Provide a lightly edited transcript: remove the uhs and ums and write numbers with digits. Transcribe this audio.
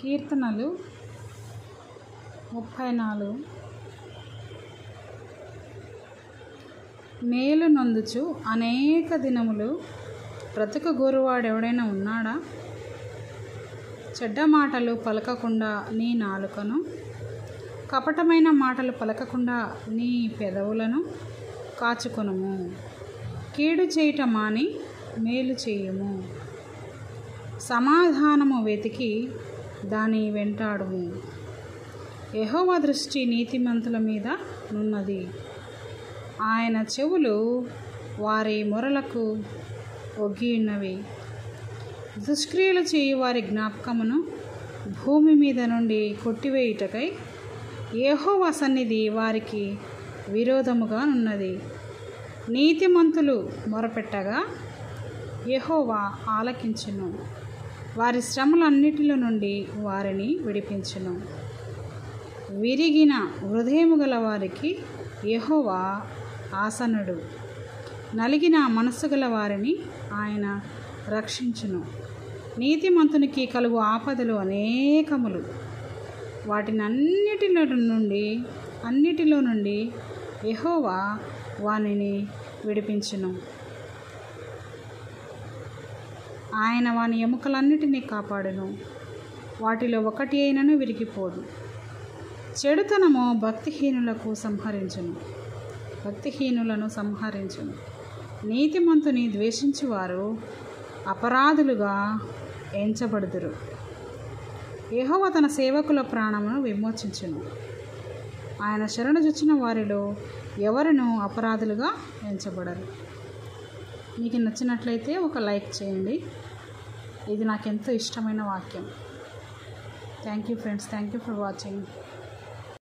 కీర్తనలు 34. మేలు నొందుచు అనేక దినములు బ్రతుకు గోరువాడెవడైనా ఉన్నాడా? చెడ్డ మాటలు పలకకుండా నీ నాలుకను, కపటమైన మాటలు పలకకుండా నీ పెదవులను కాచుకొనుము. కీడు చేయుట మాని మేలు చేయుము. సమాధానము వెతికి దాని వెంటాడుము. యెహోవా దృష్టి నీతిమంతుల మీద నున్నది. ఆయన చెవులు వారి మొరలకు ఒగ్గియున్నవి. దుష్క్రియలు చేయు వారి జ్ఞాపకమును భూమి మీద నుండి కొట్టివేయుటకై యెహోవా సన్నిధి వారికి విరోధముగా నున్నది. నీతిమంతులు మొరపెట్టగా యెహోవా ఆలకించును. వారి శ్రమలన్నిటిలో నుండి వారిని విడిపించును. విరిగిన హృదయము గల వారికి యెహోవా ఆసనుడు. నలిగిన మనస్సు గల వారిని ఆయన రక్షించును. నీతిమంతునికి కలుగు ఆపదలు అనేకములు. అన్నిటిలో నుండి యెహోవా వానిని విడిపించును. ఆయన వాని ఎముకలన్నిటినీ కాపాడును. వాటిలో ఒకటి అయినను విరిగిపోదు. చెడుతనము భక్తిహీనులను సంహరించును. నీతిమంతుని ద్వేషించువారు అపరాధులుగా ఎంచబడుదురు. యెహోవా తన సేవకుల ప్రాణమును విమోచించును. ఆయన శరణుజొచ్చిన వారిలో ఎవరునూ అపరాధులుగా ఎంచబడరు. మీకు నచ్చినట్లయితే ఒక లైక్ చేయండి. ఇది నాకెంతో ఇష్టమైన వాక్యం. Thank you friends. Thank you for watching.